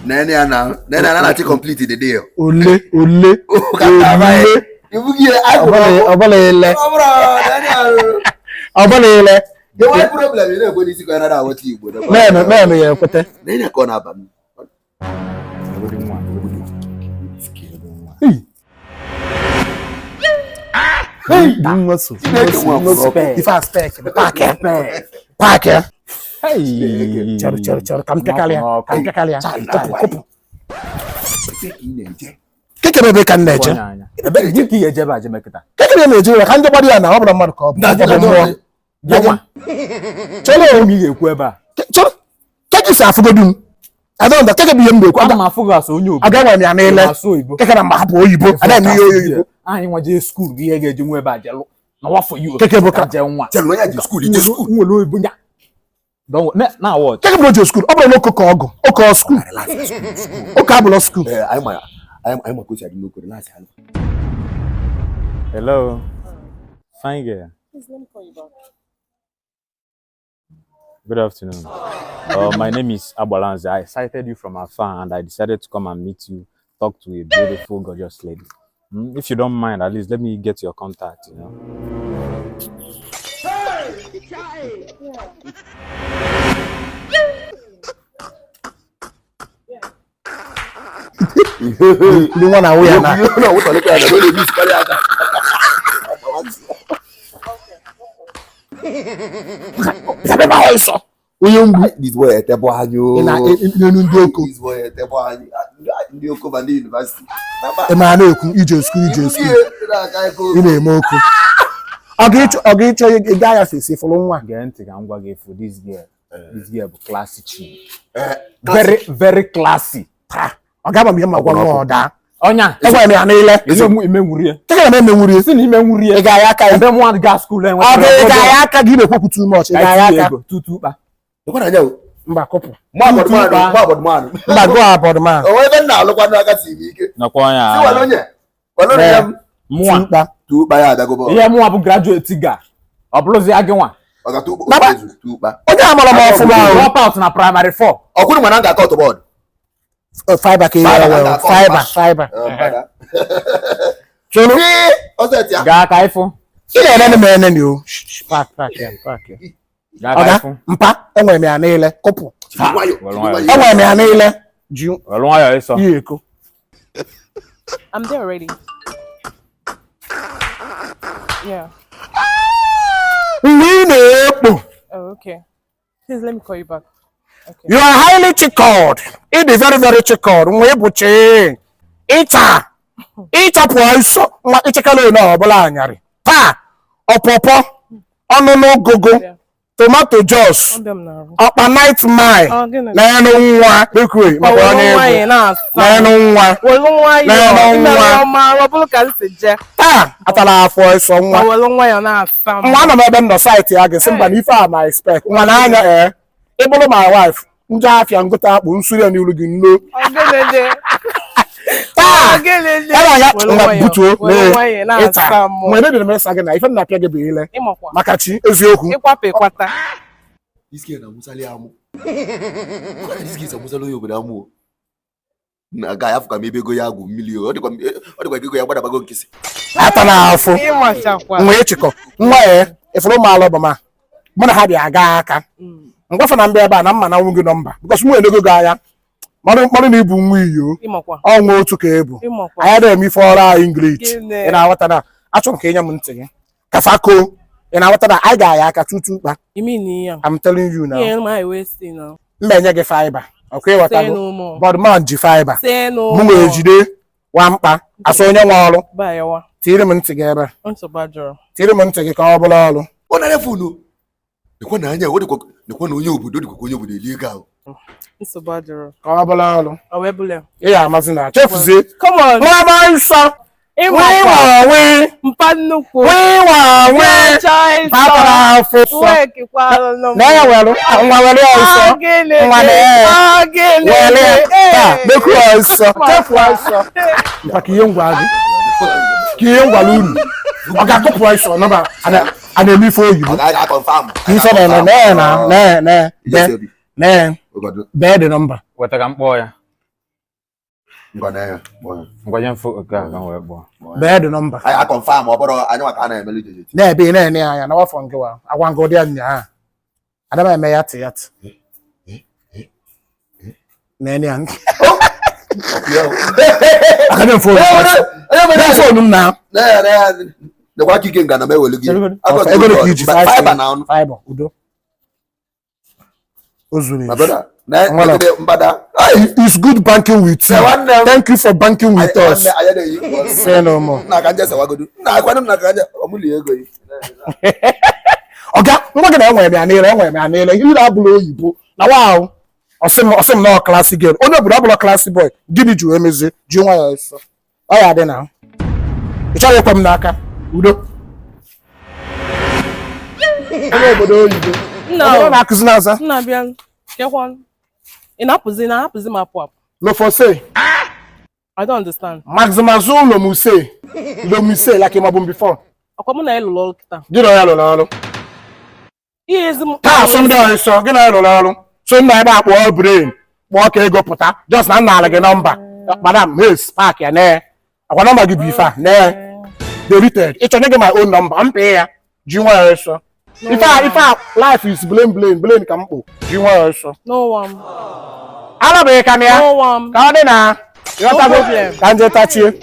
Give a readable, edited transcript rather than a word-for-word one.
Nene ana complete the deal. Ole. Obalele. The one problem you know when you see another what you would. Man, yeah, put it. Then you gonna have Hey, if I spec, Parker. Hey, char, come take Kalia. Keke bebe kan neje. Bebe jiki ye jeba je mekita. Keke be meje kan je body na obra man ko. Yawa. Cholo mi ge ku eba. Cholo. Keke sa afugodum. Ada onda keke bi yembe ku. Ada ma afugo aso onye obodo. Aga wa mi anele. Keke na ma hapo oyibo. Ada mi oyibo. Anyị nwa je school bi ihe ga-eji nwe ebe ajelu. Na wa for you. Keke boka je nwa. Tell when you school, you school. Nwe lo ibu nya. Don't na what? Keke bro je school. Obro no koko ogo. Oko school. Oko ablo school. I'm a coach at no relax. Hello. Fine girl. Please let me call you back. Good afternoon. My name is Abalanze. I sighted you from afar and I decided to come and meet you, talk to a beautiful, gorgeous lady. If you don't mind, at least let me get your contact, you know. You wanna wear na? You know what I look at the miss this boy at Tebohanyo. This boy at Tebohanyo. New Covandi University. Emmanuel, you school. In a moku. I'll get you a guy as a for long one. Get I'm going for this girl. This girl classy chief. Very, very classy. I got me one more da. Onya, that's why me anele. Is you memory? Take a memory. See him memory. A gayaka and then one gas school and what gayaka give a popu too much. Gayaka two ba. What I know. Mbakopo. Man. Mbago about man. Oh, even now look what I can see. Na kwa ya. See what on ye? Well, on Mwa. Two by that go. Yeah, mwa bu graduate tiga. Oblozi agenwa. Oga two ba. Onye amala mo fu ba. Drop out na primary 4. Okunu mananga cut board. Fiber. Cholo. Osetia. Ga kaifo. Ile na me na o. Park. Ga kaifo. Mpa enwe me anele kopu. Enwe me anele. Ju. Walwa ya eso. Yeko. I'm there already. Yeah. Oh, okay. Please let me call you back. Okay. You are highly chickled. It is very, very chickled. Mwebuche. Ita poiso. Ma ichekalo na obola anyari. Pa. Opopo. Onono gogo. Tomato juice. Apa night mile. Na yano nwa. Ekwe. Na yano nwa. Pa. Atala afọ iso nwa. Nwa na ebe no site ya ge simba na ife a ma expect. Nwa na anya Ibolo my wife. Nja afia ngota akpu nsuri ani ulu gi nno. Mwene bi na mesa na ife na pia ge beele. Makachi eziokwu. Ikwape kwata. Iski na musali amu. Iski sa musalo yo bodamu. Na ga yafu ka mebe go ya gu million. Odikwa go ya gbada bago nkisi. Ata na afu. Nwe chiko. Nwa ifuru ma alo bama. Mana ha bia aga aka. Ngwafa na mbe ebe a na mma na nwungi nọmba because mu enego ga ya mmadụ na ibu nwa iyo ọnwa otu ka ebu anya da eme ife ọrụ English ị na-aghọta na achọ nke enye m ntị gị kafako ị na-aghọta na anyị ga-aya aka tutu kpa I'm telling you now mba enye gị fiber ọkwa ịghọtago Bodman ji fiber mụ ma ejide nwamkpa asọ onye nwe ọrụ tiri m ntị gị ebe tiri m ntị gị ka ọ bụla ọrụ ọ na refunu Nekwa na anya nekwa na onye obodo dịkwa onye obodo eli ego ahụ. Nsogbu ka ọ bụla ọrụ. O webule. Ya amazi na chefuzie. Come on. Mama nsọ. We. Mpa nnukwu. We. Papa afọ. Work kwalo no. Na ya welu. Nwa welu ọsọ. Nwa na. Welu. Ta, beku ọsọ. Chefu ọsọ. Mpa kiye ngwa gị. Kiye ngwa luru. Oga ko price on number and emi for you. I confirm. You say na. Bed number. What I can boy. Ngwana Ngwaje mfo okay kan we bo. Bed number. I confirm oboro anya waka na emelu jeje. Na be na ene anya na wafo ngewa. Agwango dia nya. Adama eme yat. Na ene an. Yo. Akadem phone. Phone na. Na. The kwa kike ngana me welu gi. Ego no kiji fiber now. Fiber udo. Ozuni. My brother. Mbada. It's good banking with you. Thank you for banking with us. Say no more. Na kanja sawagodu. Na kwanu na kanja omuli ego yi. Oga, ngwa gị na enwe me anele. Ihe abụla oyibo. Na wow. Osim no classic girl. Onye obodo abụla classic boy. Gịnị ji emezi? Ji nwa ya eso. Ọ ya dị na. Ị chọrọ ịkwa m n'aka. Udo. Onye obodo oyibo. No. Na akụzi n'aza. Nna bịa. Kekwan. Ị na-apụzi m apụ. No for say. I don't understand. Maximazul lo muse like him before. Akwa mụ na ịlụlụ ọrụ kịta. Gị na ya lụrụ ọrụ. Ihe ezi m. Taa asọmpi ọrụ nsọ, gị na ya lụrụ ọrụ. So nna ebe akpọ brain, kpọọ ka ego pụta. Just na nna ala gị nọmba. Madam, Mace, park ya nee. Akwa nọmba gị bụ ife a, nee. Deleted. Ịchọ nye gị my own number. M pay ya. Ji nwa ya nsọ. Ife a life is blame ka mkpụ. Ji nwa ya nsọ. No one. Ala bụ ka na ya. No one. Ka ọ dị na. No problem. Ka nje tachie.